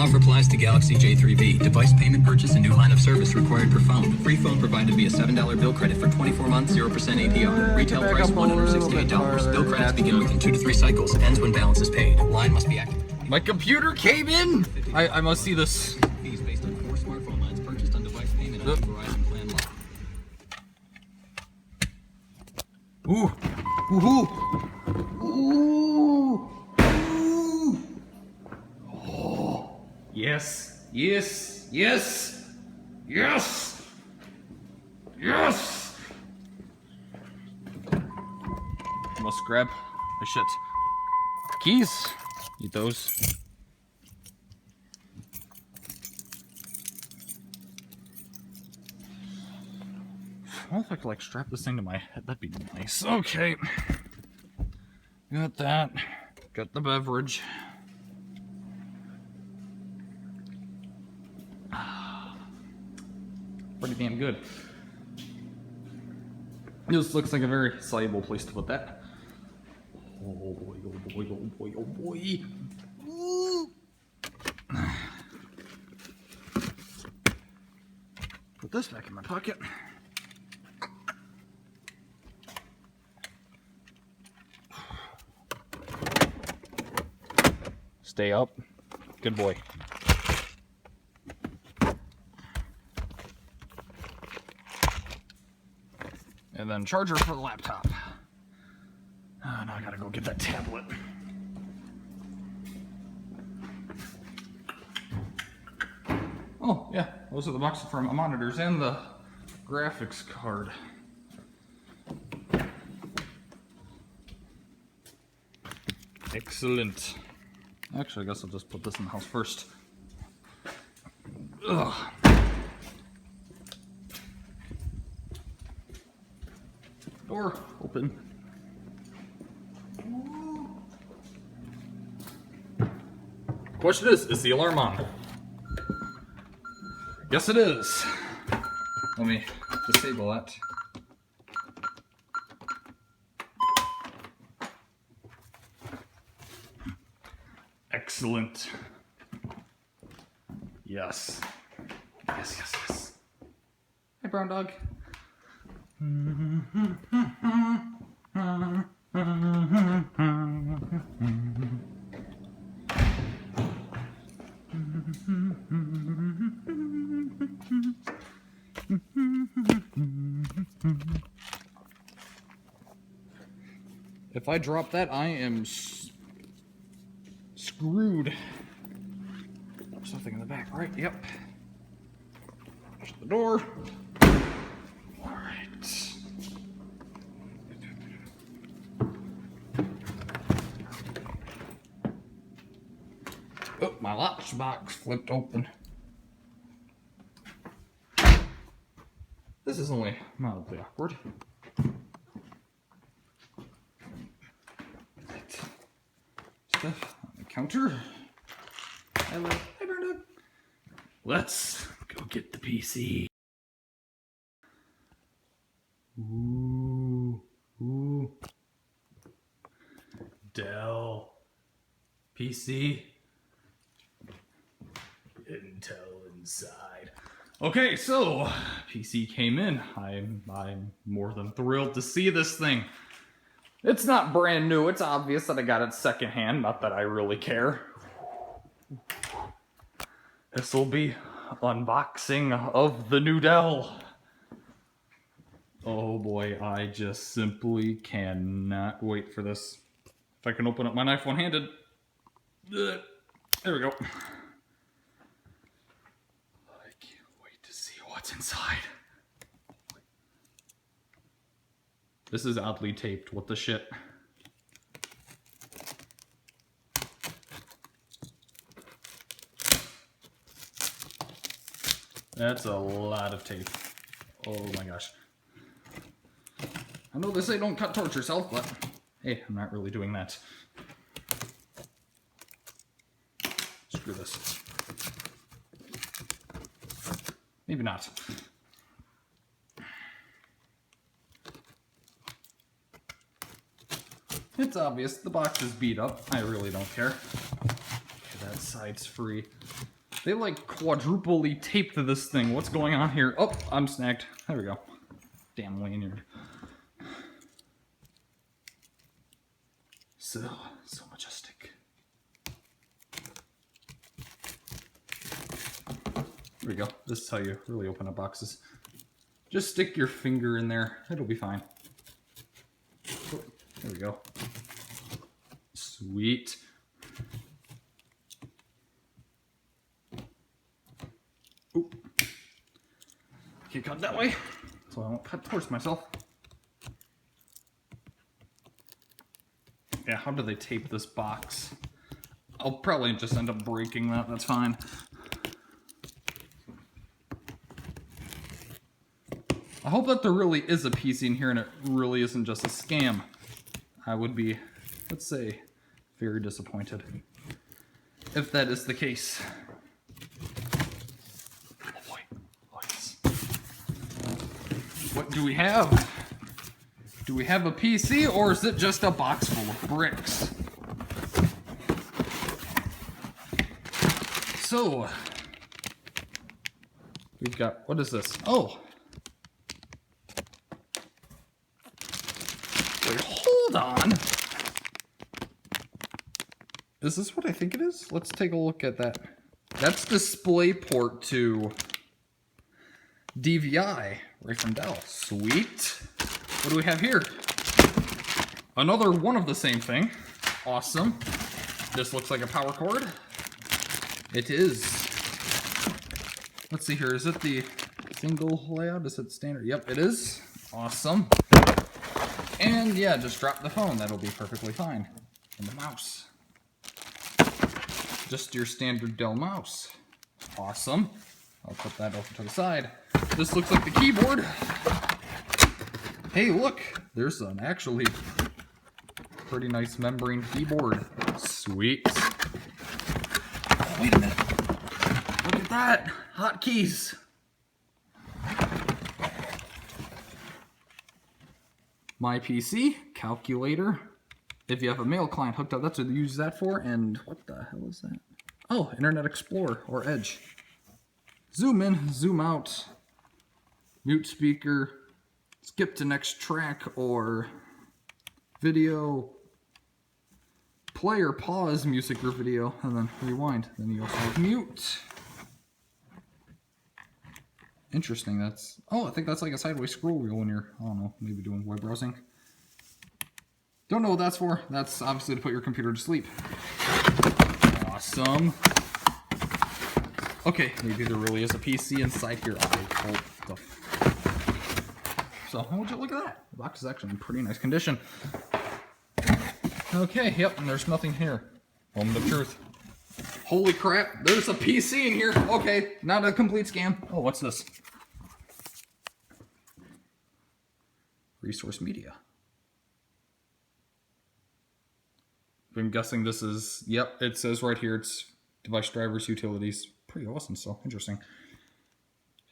Offer applies to Galaxy J3V. Device payment purchase and new line of service required per phone. Free phone provided via $7 bill credit for 24 months, 0% APR. Retail price $168. Bill credits begin within 2 to 3 cycles. Ends when balance is paid. Line must be active. My computer came in! I must see this. Fees based on 4 smartphone lines purchased on device payment on Verizon plan line. Ooh. Ooh. Ooh. Oh. Yes. Yes. Yes. Yes. Yes. Must grab my shit. Keys. Need those. I wonder if I could like strap this thing to my head. That'd be nice. Okay. Got that. Got the beverage. Pretty damn good. This looks like a very soluble place to put that. Oh boy, oh boy, oh boy, oh boy. Ooh. Put this back in my pocket. Stay up. Good boy. And then charger for the laptop. Oh, now I gotta go get that tablet. Oh, yeah. Those are the boxes for my monitors and the graphics card. Excellent. Actually, I guess I'll just put this in the house first. Ugh. Door open. Question is the alarm on? Yes, it is. Let me disable that. Excellent. Yes. Yes, yes, yes. Hey, brown dog. If I drop that, I am screwed. There's something in the back, right? Yep. Shut the door. Alright. Oh, my lunchbox flipped open. This is only mildly awkward. Stuff on the counter. Hello. Hi, Bernard. Let's go get the PC. Ooh. Ooh. Dell. PC. Intel inside. Okay, so PC came in. I'm more than thrilled to see this thing. It's not brand new. It's obvious that I got it secondhand. Not that I really care. This will be unboxing of the new Dell. Oh boy, I just simply cannot wait for this. If I can open up my knife one-handed. There we go. I can't wait to see what's inside. This is oddly taped. What the shit? That's a lot of tape. Oh my gosh. I know they say don't cut towards yourself, but hey, I'm not really doing that. Screw this. Maybe not. It's obvious the box is beat up. I really don't care. Okay, that side's free. They like quadruply taped this thing. What's going on here? Oh, I'm snagged. There we go. Damn lanyard. So majestic. There we go. This is how you really open up boxes. Just stick your finger in there. It'll be fine. Oh, there we go. Sweet. Oop. Can't cut that way, so I won't cut towards myself. Yeah, how do they tape this box? I'll probably just end up breaking that. That's fine. I hope that there really is a PC in here and it really isn't just a scam. I would be, let's say, very disappointed if that is the case. Oh boy. Oh yes. What do we have? Do we have a PC or is it just a box full of bricks? So, we've got, what is this? Oh. Wait, hold on. Is this what I think it is? Let's take a look at that. That's DisplayPort to DVI, right from Dell. Sweet. What do we have here? Another one of the same thing. Awesome. This looks like a power cord. It is. Let's see here. Is it the single layout? Is it standard? Yep, it is. Awesome. And yeah, just drop the phone. That'll be perfectly fine. And the mouse. Just your standard Dell mouse. Awesome. I'll put that over to the side. This looks like the keyboard. Hey, look. There's an actually pretty nice membrane keyboard. Sweet. Oh, wait a minute. Look at that. Hotkeys. My PC, calculator. If you have a mail client hooked up, that's what you use that for. And what the hell is that? Oh, Internet Explorer or Edge. Zoom in, zoom out, mute speaker, skip to next track or video, play or pause music or video, and then rewind. Then you also have mute. Interesting, that's, oh, I think that's like a sideways scroll wheel when you're, I don't know, maybe doing web browsing. Don't know what that's for. That's obviously to put your computer to sleep. Awesome. Okay, maybe there really is a PC inside here. So, would you look at that? The box is actually in pretty nice condition. Okay, yep, and there's nothing here. Moment of truth. Holy crap, there's a PC in here. Okay, not a complete scam. Oh, what's this? Resource media. I'm guessing this is, yep, it says right here, it's device drivers, utilities. Pretty awesome, so interesting.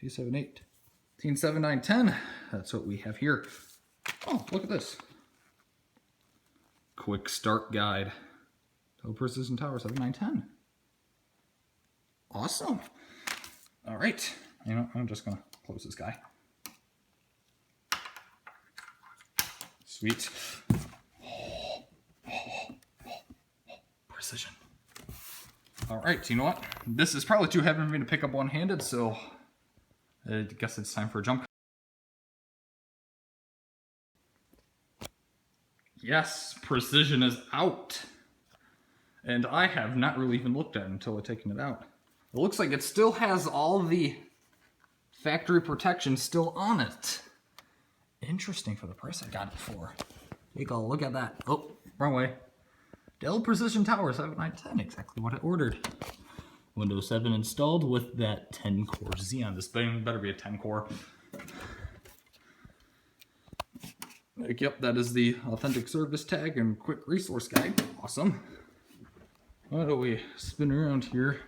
T7910, that's what we have here. Oh, look at this. Quick start guide. Dell Precision T7910. Awesome. All right, you know, I'm just gonna close this guy. Sweet. Precision. All right, you know what? This is probably too heavy for me to pick up one-handed, so I guess it's time for a jump. Yes, Precision is out. And I have not really even looked at it until I've taken it out. It looks like it still has all the factory protection still on it. Interesting for the price I got it for. Take a look at that. Oh, wrong way. Dell Precision T7910, exactly what I ordered. Windows 7 installed with that 10-core Xeon. This thing better be a 10-core. Yep, that is the authentic service tag and quick resource guide. Awesome. Why don't we spin around here?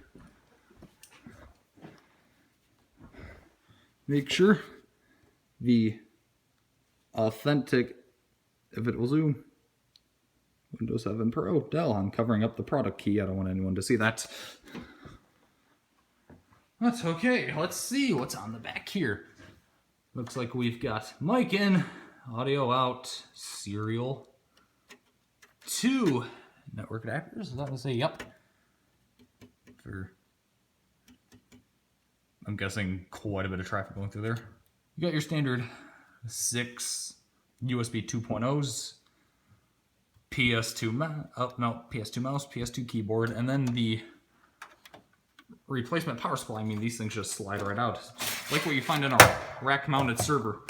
Make sure the authentic, if it will zoom, Windows 7 Pro, Dell. I'm covering up the product key. I don't want anyone to see that. That's okay. Let's see what's on the back here. Looks like we've got mic in, audio out, serial, 2 network adapters. Is that to say yep? For, I'm guessing, quite a bit of traffic going through there. You got your standard 6 USB 2.0s, PS2 mouse, PS2 keyboard, and then the replacement power supply. I mean, these things just slide right out. Like what you find in a rack-mounted server.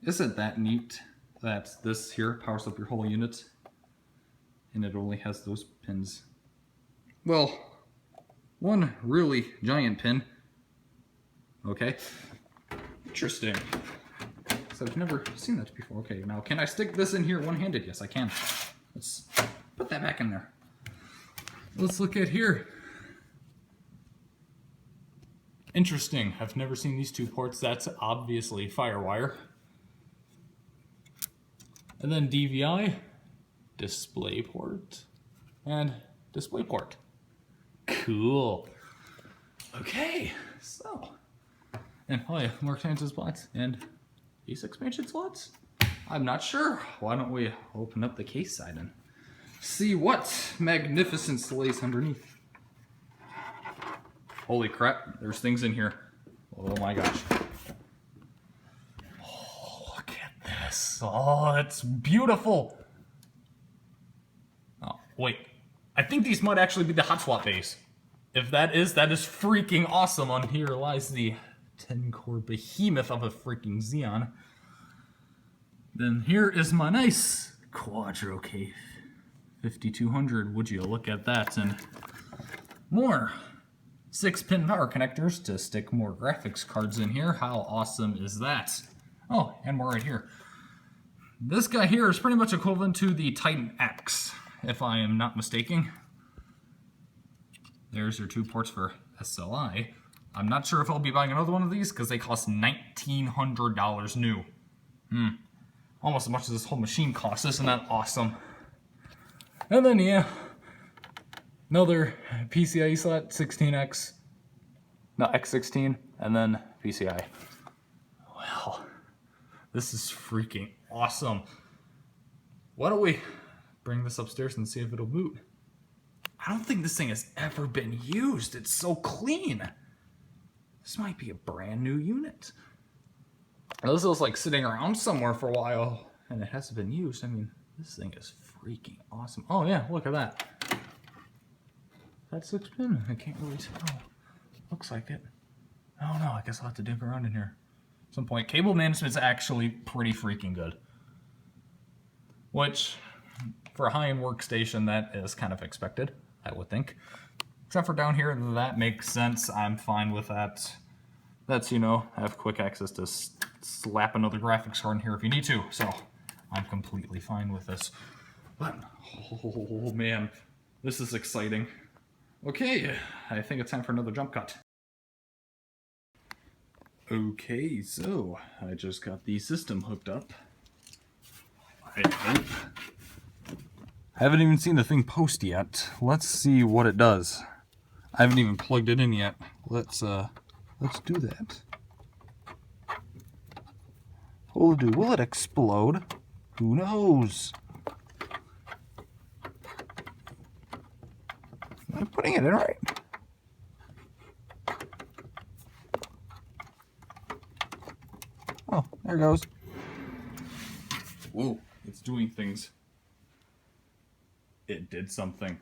Isn't that neat that this here powers up your whole unit and it only has those pins? Well, one really giant pin. Okay. Interesting. So I've never seen that before. Okay, now can I stick this in here one-handed? Yes, I can. Let's put that back in there. Let's look at here. Interesting. I've never seen these 2 ports. That's obviously FireWire. And then DVI, DisplayPort, and DisplayPort. Cool. Okay, so. And oh yeah, more expansion slots and these expansion slots? I'm not sure. Why don't we open up the case side and see what magnificence lays underneath. Holy crap, there's things in here. Oh my gosh. Oh, look at this. Oh, it's beautiful. Oh, wait. I think these might actually be the hot swap bays. If that is freaking awesome. On here lies the 10-core behemoth of a freaking Xeon. Then here is my nice Quadro case. 5200, would you look at that. And more 6-pin power connectors to stick more graphics cards in here. How awesome is that? Oh, and more right here. This guy here is pretty much equivalent to the Titan X, if I am not mistaken. There's your 2 ports for SLI. I'm not sure if I'll be buying another one of these because they cost $1,900 new. Almost as much as this whole machine costs. Isn't that awesome? And then, yeah, another PCIe slot, 16X, no, X16, and then PCI. Well, this is freaking awesome. Why don't we bring this upstairs and see if it'll boot? I don't think this thing has ever been used. It's so clean. This might be a brand new unit. This was like sitting around somewhere for a while and it hasn't been used. I mean, this thing is freaking awesome. Oh yeah, look at that. That's 6-pin? I can't really tell. Looks like it. Oh no, I guess I'll have to dig around in here at some point. Cable management's actually pretty freaking good. Which, for a high-end workstation, that is kind of expected, I would think. Except for down here, that makes sense. I'm fine with that. That's, you know, have quick access to slap another graphics card in here if you need to. So, I'm completely fine with this. But, oh man, this is exciting. Okay, I think it's time for another jump cut. Okay, so I just got the system hooked up. I hope. I haven't even seen the thing post yet. Let's see what it does. I haven't even plugged it in yet. Let's do that. Will it explode? Who knows? I'm putting it in right. Oh, there it goes. Whoa, it's doing things. It did something.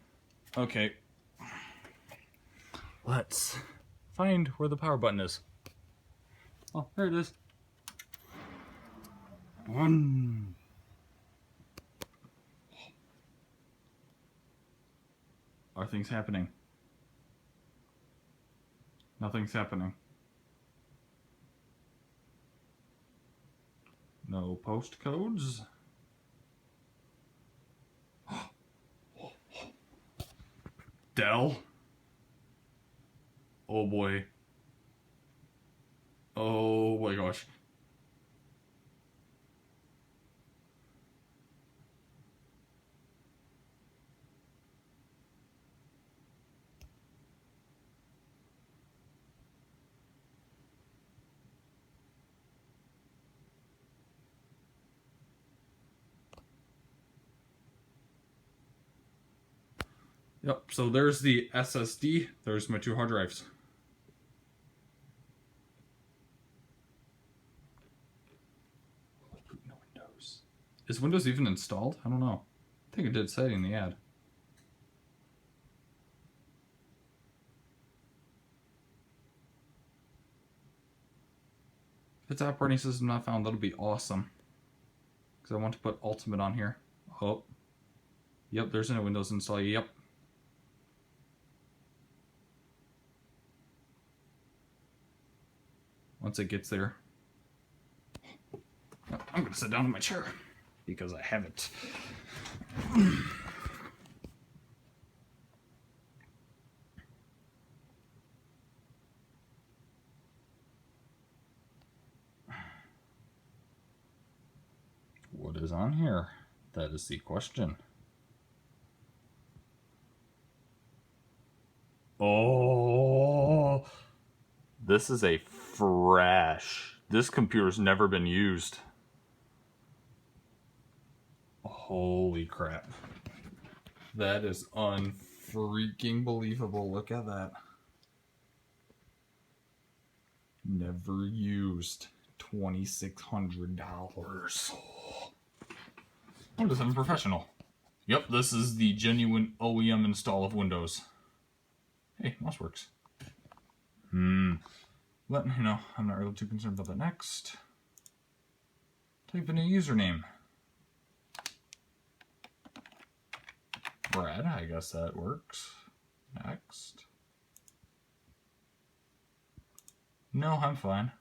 Okay. Let's find where the power button is. Oh, there it is. One. Are things happening? Nothing's happening. No postcodes. Dell? Oh boy. Oh my gosh. Yep, so there's the SSD. There's my 2 hard drives. No Windows. Is Windows even installed? I don't know. I think it did say in the ad. If it's operating system not found, that'll be awesome. Because I want to put Ultimate on here. Oh. Yep, there's no Windows install. Yep. Once it gets there. I'm going to sit down in my chair. Because I have it. What is on here? That is the question. Oh, this is a fresh. This computer's never been used. Holy crap. That is unfreaking believable. Look at that. Never used. $2,600. What is it, professional? Yep, this is the genuine OEM install of Windows. Hey, mouse works. But, you know, I'm not really too concerned about that. Next. Type in a username. Brad, I guess that works. Next. No, I'm fine.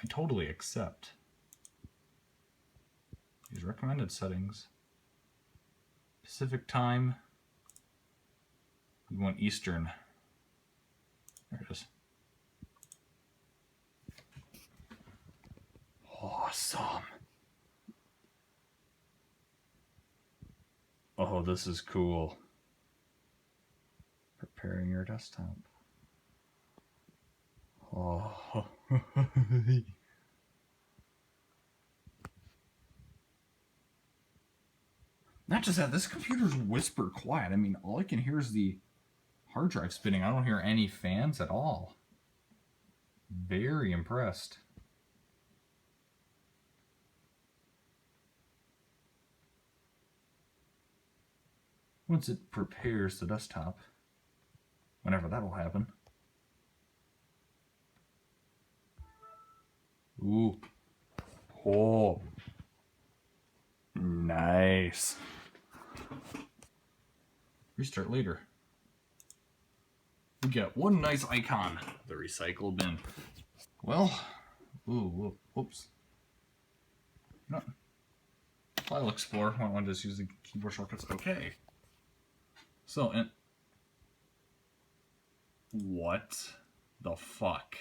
I totally accept. These recommended settings. Pacific time. We want Eastern. There it is. Awesome. Oh, this is cool. Preparing your desktop. Oh. Not just that, this computer's whisper quiet. I mean, all I can hear is the hard drive spinning. I don't hear any fans at all. Very impressed. Once it prepares the desktop, whenever that'll happen. Ooh. Oh. Nice. Restart later. We get one nice icon, the recycle bin. Well, whoops. No. File Explorer, I want to just use the keyboard shortcuts. Okay. So, and what the fuck?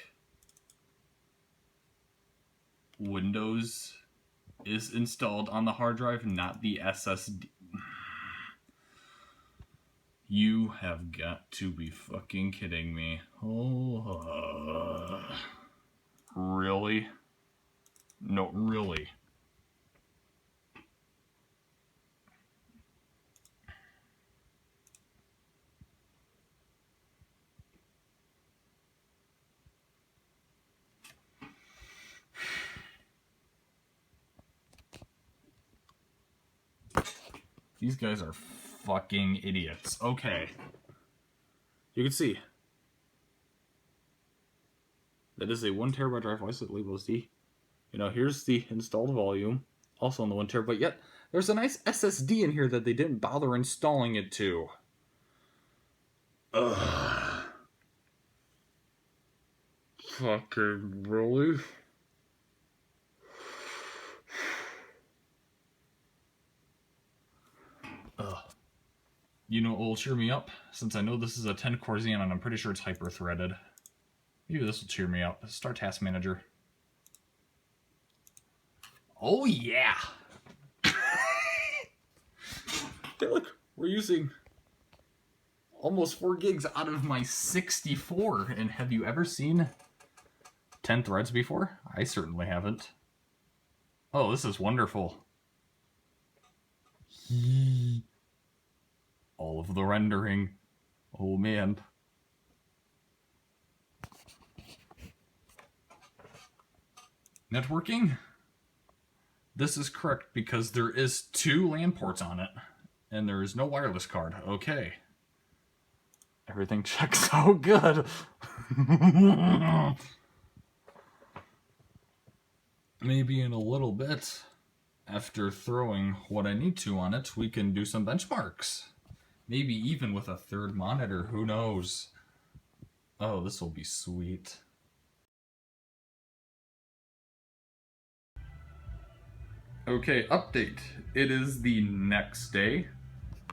Windows is installed on the hard drive, not the SSD. You have got to be fucking kidding me. Oh, really? No, really. These guys are fucking idiots. Okay. You can see. That is a 1 terabyte drive. Why is it labeled as D? You know, here's the installed volume. Also on the 1 terabyte. Yet, there's a nice SSD in here that they didn't bother installing it to. Ugh. Fucking really? You know what will cheer me up? Since I know this is a 10-core Xeon and I'm pretty sure it's hyper-threaded. Maybe this will cheer me up. Start Task Manager. Oh yeah! Hey look, we're using almost 4 gigs out of my 64. And have you ever seen 10 threads before? I certainly haven't. Oh, this is wonderful. all of the rendering. Oh man. Networking? This is correct because there is 2 LAN ports on it, and there is no wireless card. Okay. Everything checks out good. Maybe in a little bit, after throwing what I need to on it, we can do some benchmarks. Maybe even with a 3rd monitor, who knows? Oh, this will be sweet. Okay, update. It is the next day.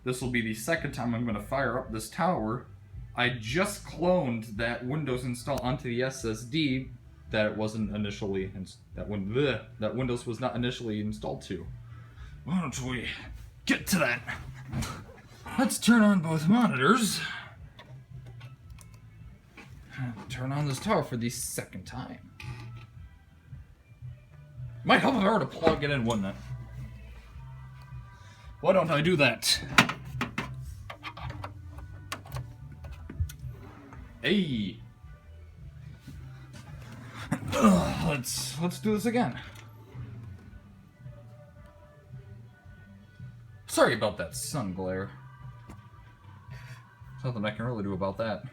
This will be the 2nd time I'm going to fire up this tower. I just cloned that Windows install onto the SSD that it wasn't initially that Windows was not initially installed to. Why don't we get to that? Let's turn on both monitors. Turn on this tower for the 2nd time. Might help if I were to plug it in, wouldn't it? Why don't I do that? Hey. Let's do this again. Sorry about that sun glare. There's nothing I can really do about that.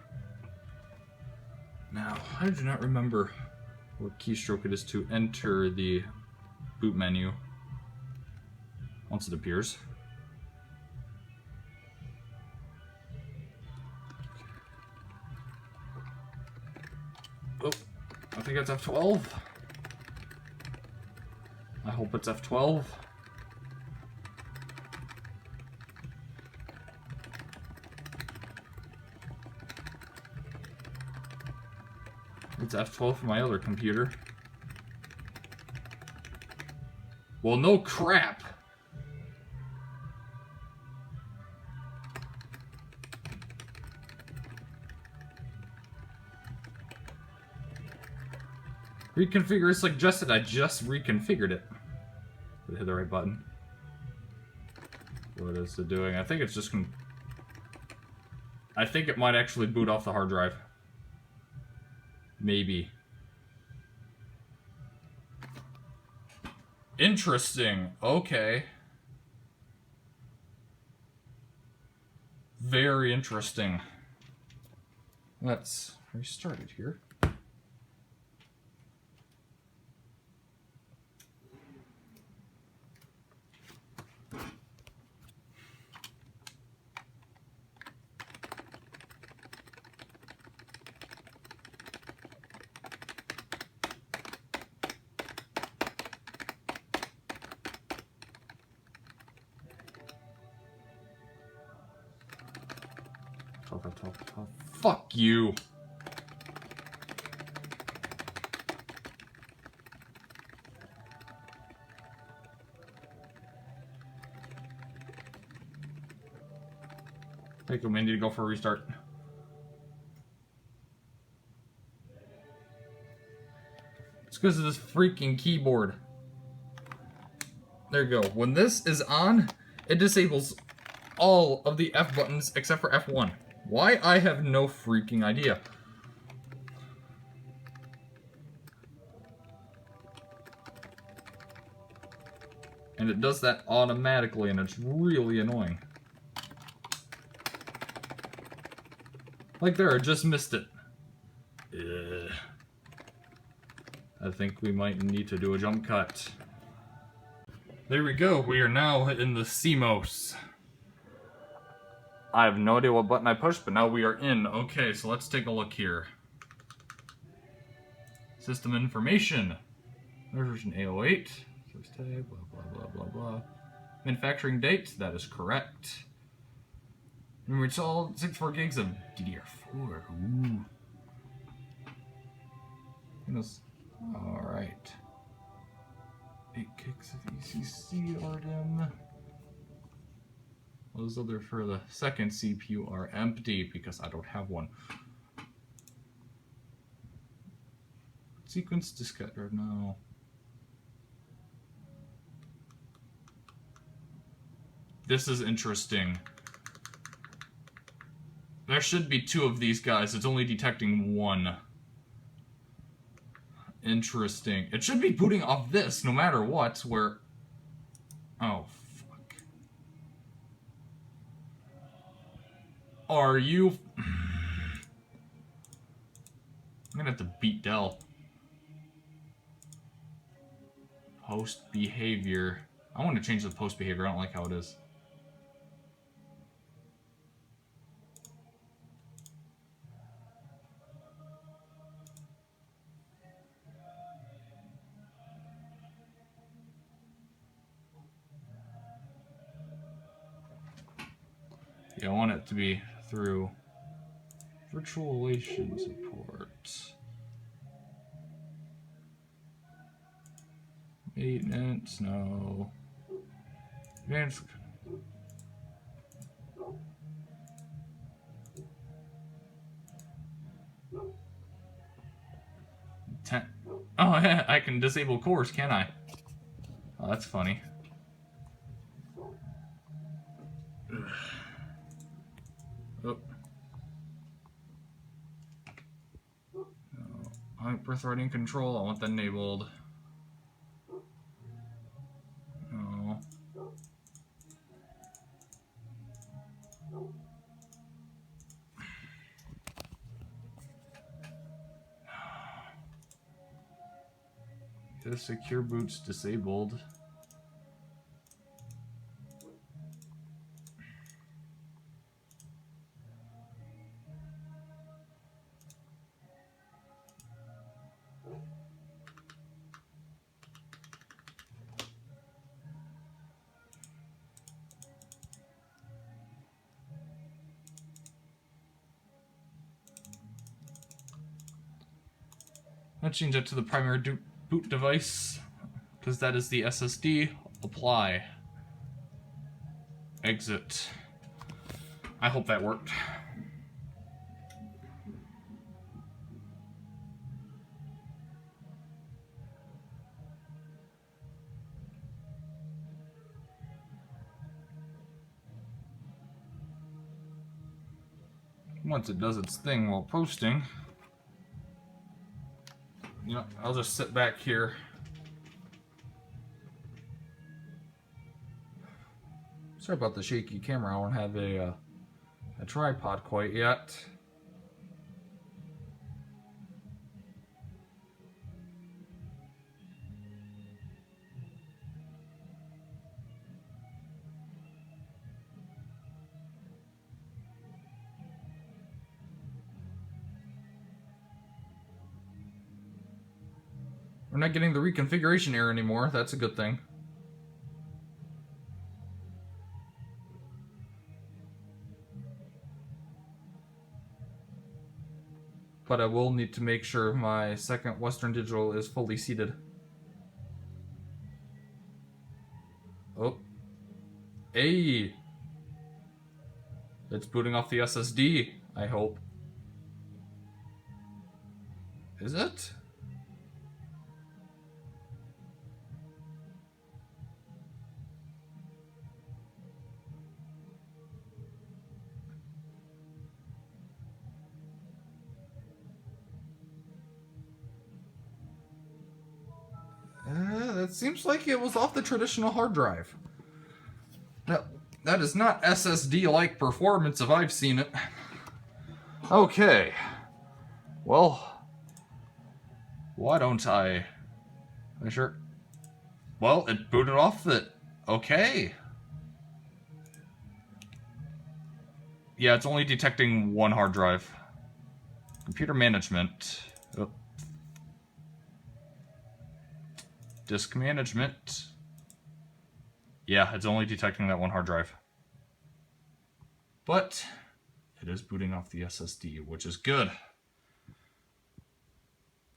Now, I do not remember what keystroke it is to enter the boot menu once it appears. Oh, I think it's F12. I hope it's F12. It's F12 for my other computer. Well, no crap. Reconfigure is suggested. I just reconfigured it. Did I hit the right button? What is it doing? I think it's just gonna... I think it might actually boot off the hard drive. Maybe. Interesting. Okay. Very interesting. Let's restart it here. Fuck you. I think we may need to go for a restart. It's because of this freaking keyboard. There you go. When this is on, it disables all of the F buttons except for F1. Why? I have no freaking idea. And it does that automatically, and it's really annoying. Like there, I just missed it. Ugh. I think we might need to do a jump cut. There we go, we are now in the CMOS. I have no idea what button I pushed, but now we are in. Okay, so let's take a look here. System information. Version A08. Source tag, blah, blah, blah, blah, blah. Manufacturing date, that is correct. Remember, it's all 64 gigs of DDR4. Ooh. Goodness. Alright. 8 gigs of ECC RDIMM. Those other for the second CPU are empty because I don't have one. Sequence diskette or no. This is interesting. There should be 2 of these guys. It's only detecting 1. Interesting. It should be booting off this no matter what, where... Oh, fuck. Are you... I'm gonna have to beat Dell. Post behavior. I want to change the post behavior. I don't like how it is. Yeah, I want it to be through virtualization support. Maintenance, no. Advanced. Oh, yeah, I can disable cores, can I? Oh, that's funny. Oh. Birthrighting control, I want that enabled. No. The secure boot's disabled. I'll change that to the primary boot device, because that is the SSD. Apply. Exit. I hope that worked. Once it does its thing while posting, you know, I'll just sit back here. Sorry about the shaky camera. I don't have a tripod quite yet. We're not getting the reconfiguration error anymore. That's a good thing. But I will need to make sure my second Western Digital is fully seated. Oh. Hey! It's booting off the SSD, I hope. Is it? That seems like it was off the traditional hard drive. Now, that is not SSD-like performance if I've seen it. Okay. Well, why don't I... Sure. Well, it booted off the... Okay. Yeah, it's only detecting 1 hard drive. Computer management. Oh. Disk management. Yeah, it's only detecting that 1 hard drive. But it is booting off the SSD, which is good.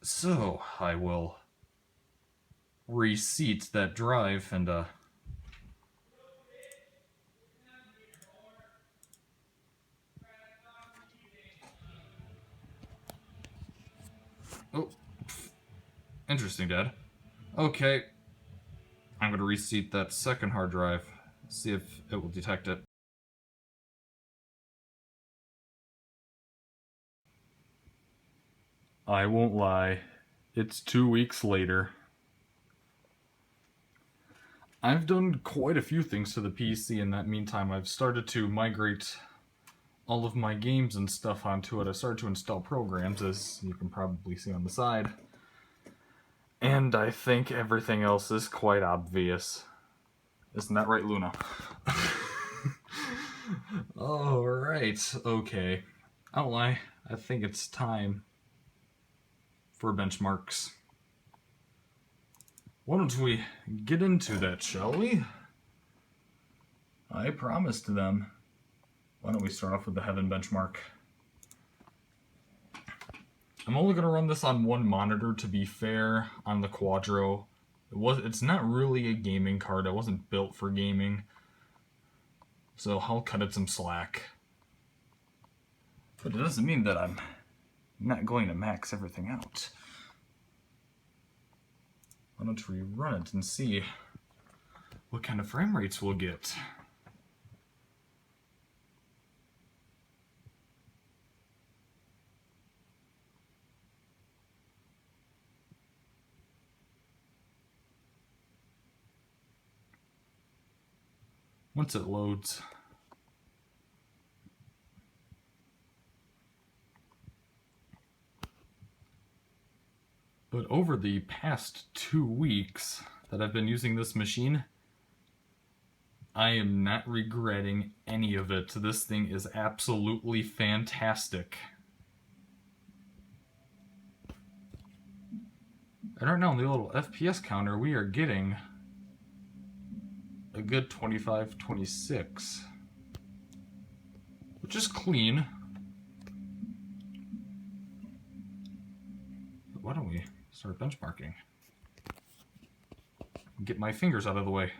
So I will reseat that drive and oh, interesting, Dad. Okay, I'm going to reseat that second hard drive, see if it will detect it. I won't lie, it's 2 weeks later. I've done quite a few things to the PC in that meantime. I've started to migrate all of my games and stuff onto it. I started to install programs, as you can probably see on the side. And I think everything else is quite obvious. Isn't that right, Luna? Alright, okay. I don't lie, I think it's time for benchmarks. Why don't we get into that, shall we? I promised them. Why don't we start off with the Heaven benchmark? I'm only going to run this on one monitor, to be fair, on the Quadro. It's not really a gaming card. It wasn't built for gaming. So I'll cut it some slack. But it doesn't mean that I'm not going to max everything out. Why don't we run it and see what kind of frame rates we'll get. Once it loads. But over the past 2 weeks that I've been using this machine, I am not regretting any of it. This thing is absolutely fantastic. And right now on the little FPS counter, we are getting a good 25, 26, which is clean. But why don't we start benchmarking? Get my fingers out of the way.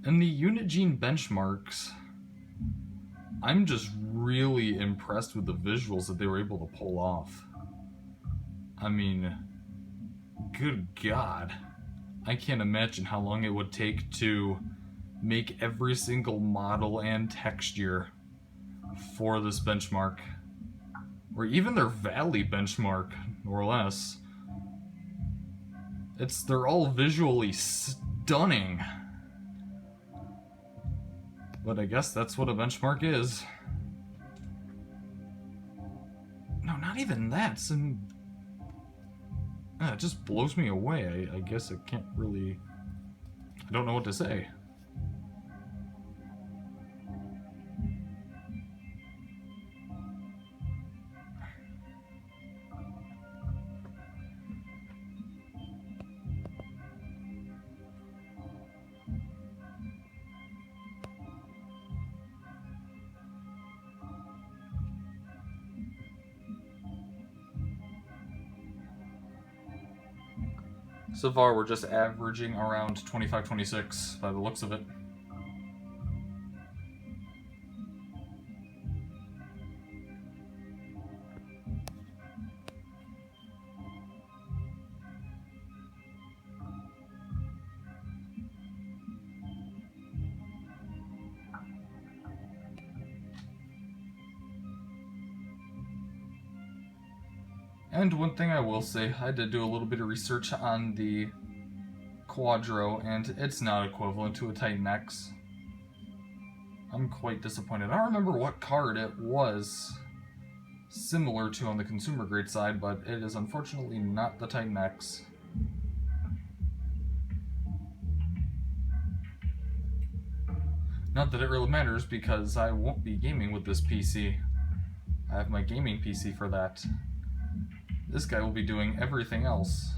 And the Unigine benchmarks, I'm just really impressed with the visuals that they were able to pull off. I mean, good God. I can't imagine how long it would take to make every single model and texture for this benchmark. Or even their Valley benchmark, more or less. They're all visually stunning. But I guess that's what a benchmark is. No, not even that. It just blows me away. I guess I can't really... I don't know what to say. So far, we're just averaging around 25, 26 by the looks of it. And one thing I will say, I did do a little bit of research on the Quadro, and it's not equivalent to a Titan X. I'm quite disappointed. I don't remember what card it was similar to on the consumer grade side, but it is unfortunately not the Titan X. Not that it really matters, because I won't be gaming with this PC. I have my gaming PC for that. This guy will be doing everything else,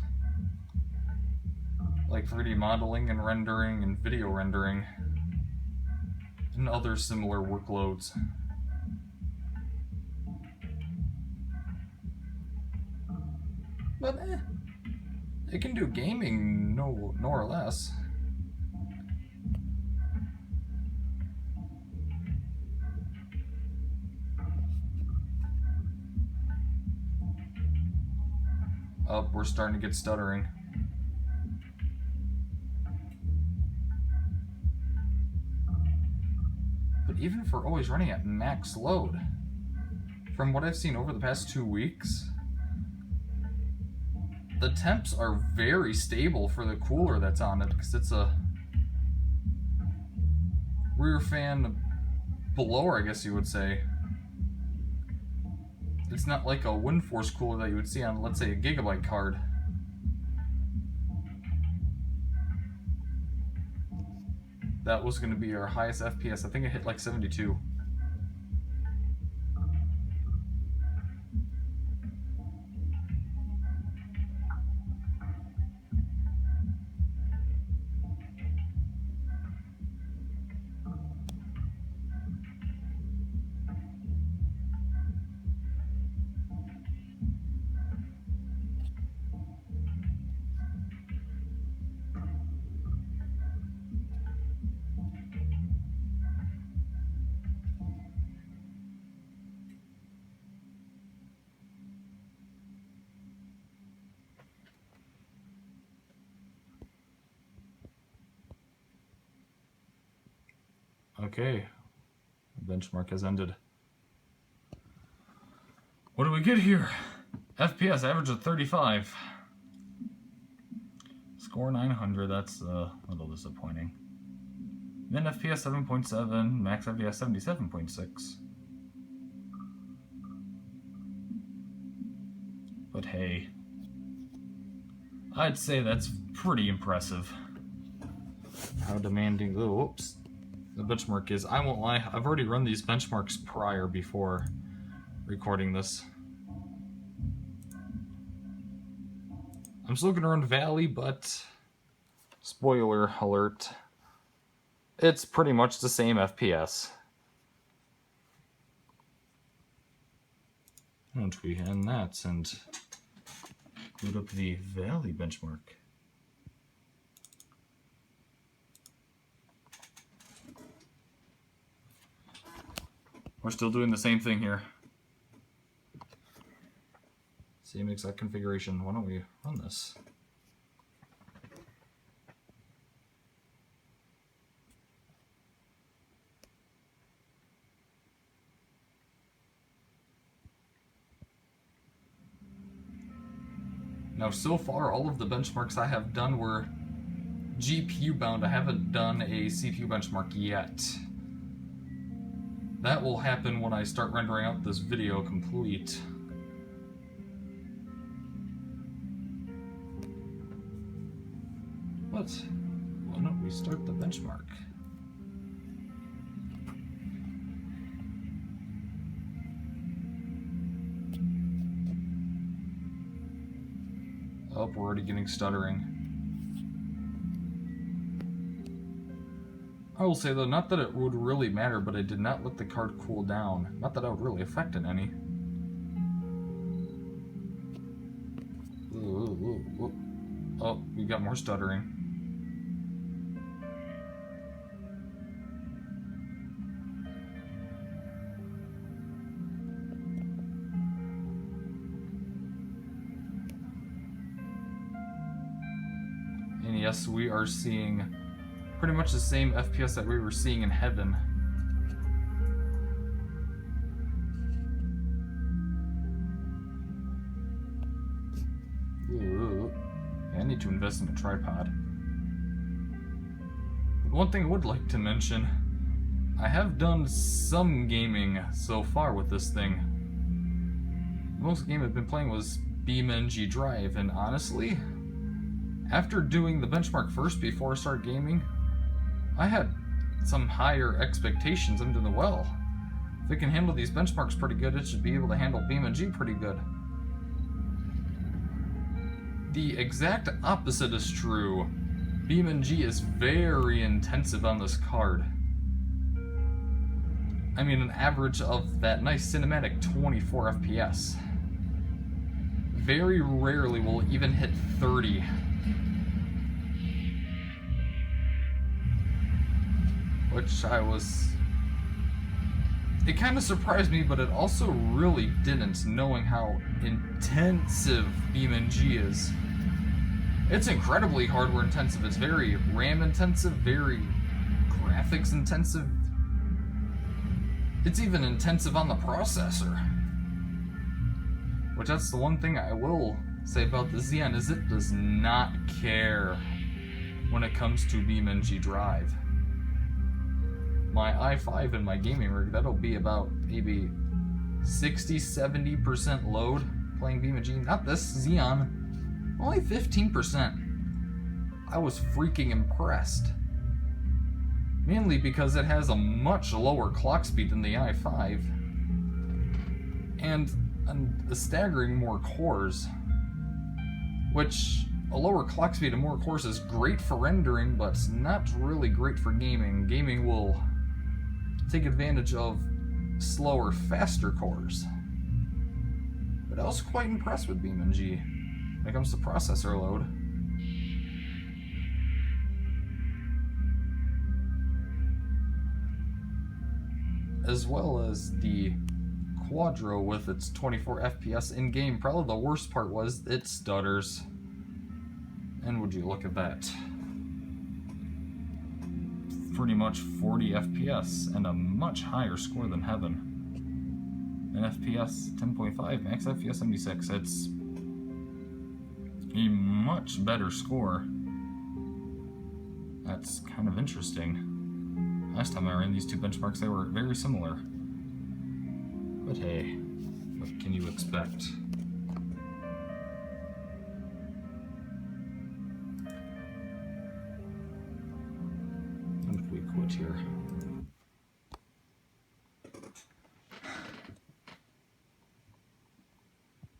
like 3D modeling and rendering and video rendering and other similar workloads. But it can do gaming no or less. Oh, we're starting to get stuttering. But even if we're always running at max load, from what I've seen over the past 2 weeks, the temps are very stable for the cooler that's on it, because it's a rear fan blower, I guess you would say. It's not like a wind force cooler that you would see on, let's say, a Gigabyte card. That was going to be our highest FPS. I think it hit like 72. Okay, the benchmark has ended. What do we get here? FPS average of 35. Score 900, that's a little disappointing. Min FPS 7.7, max FPS 77.6. But hey, I'd say that's pretty impressive. How demanding, oh, whoops. The benchmark is, I won't lie, I've already run these benchmarks prior before recording this. I'm still going to run Valley, but spoiler alert, it's pretty much the same FPS. Why don't we end that and boot up the Valley benchmark. We're still doing the same thing here. Same exact configuration. Why don't we run this? Now, so far, all of the benchmarks I have done were GPU bound. I haven't done a CPU benchmark yet. That will happen when I start rendering out this video complete. But why don't we start the benchmark? Oh, we're already getting stuttering. I will say though, not that it would really matter, but I did not let the card cool down. Not that I would really affect it any. Ooh. Oh, we got more stuttering. And yes, we are seeing pretty much the same FPS that we were seeing in heaven. Ooh. Yeah, I need to invest in a tripod. But one thing I would like to mention, I have done some gaming so far with this thing. The most game I've been playing was BeamNG Drive, and honestly, after doing the benchmark first before I started gaming, I had some higher expectations. I'm doing well. If it can handle these benchmarks pretty good, it should be able to handle BeamNG pretty good. The exact opposite is true. BeamNG is very intensive on this card. I mean, an average of that nice cinematic 24 FPS. Very rarely will it even hit 30. Which I was it kind of surprised me, but it also really didn't, knowing how intensive BeamNG is. It's incredibly hardware intensive. It's very RAM intensive, very graphics intensive. It's even intensive on the processor. Which, that's the one thing I will say about the Xeon, is it does not care when it comes to BeamNG drive. My i5 in my gaming rig, that'll be about maybe 60-70% load playing BeamNG. Not this Xeon, only 15%. I was freaking impressed. Mainly because it has a much lower clock speed than the i5. And a staggering more cores. Which, a lower clock speed and more cores is great for rendering, but not really great for gaming. Gaming will take advantage of slower, faster cores. But I was quite impressed with BeamNG when it comes to processor load. As well as the Quadro with its 24 FPS in-game. Probably the worst part was it stutters. And would you look at that? Pretty much 40 FPS and a much higher score than Heaven. An FPS 10.5, max FPS 76. It's a much better score. That's kind of interesting. Last time I ran these two benchmarks, they were very similar. But hey, what can you expect? And we quit here.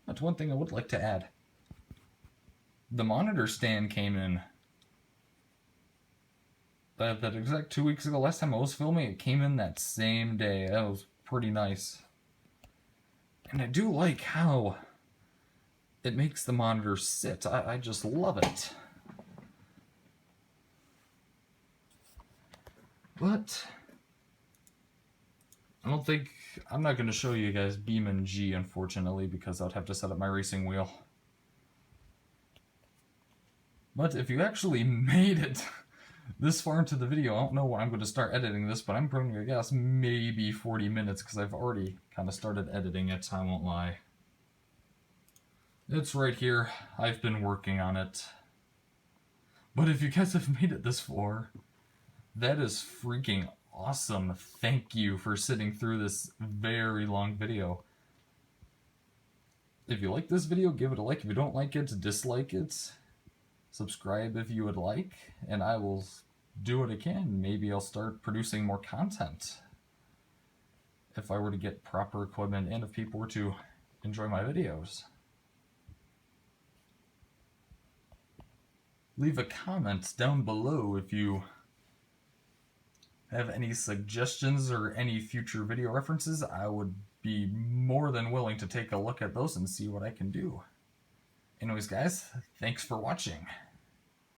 That's one thing I would like to add. The monitor stand came in that exact 2 weeks ago. Last time I was filming, it came in that same day. That was pretty nice. And I do like how it makes the monitor sit. I just love it. But I'm not going to show you guys BeamNG, unfortunately, because I'd have to set up my racing wheel. But if you actually made it this far into the video, I don't know when I'm going to start editing this, but I'm going to guess maybe 40 minutes, because I've already kind of started editing it, I won't lie. It's right here. I've been working on it. But if you guys have made it this far, that is freaking awesome. Thank you for sitting through this very long video. If you like this video, give it a like. If you don't like it, dislike it. Subscribe if you would like, and I will do what I can. Maybe I'll start producing more content if I were to get proper equipment and if people were to enjoy my videos. Leave a comment down below if you have any suggestions or any future video references. I would be more than willing to take a look at those and see what I can do. Anyways, guys, thanks for watching.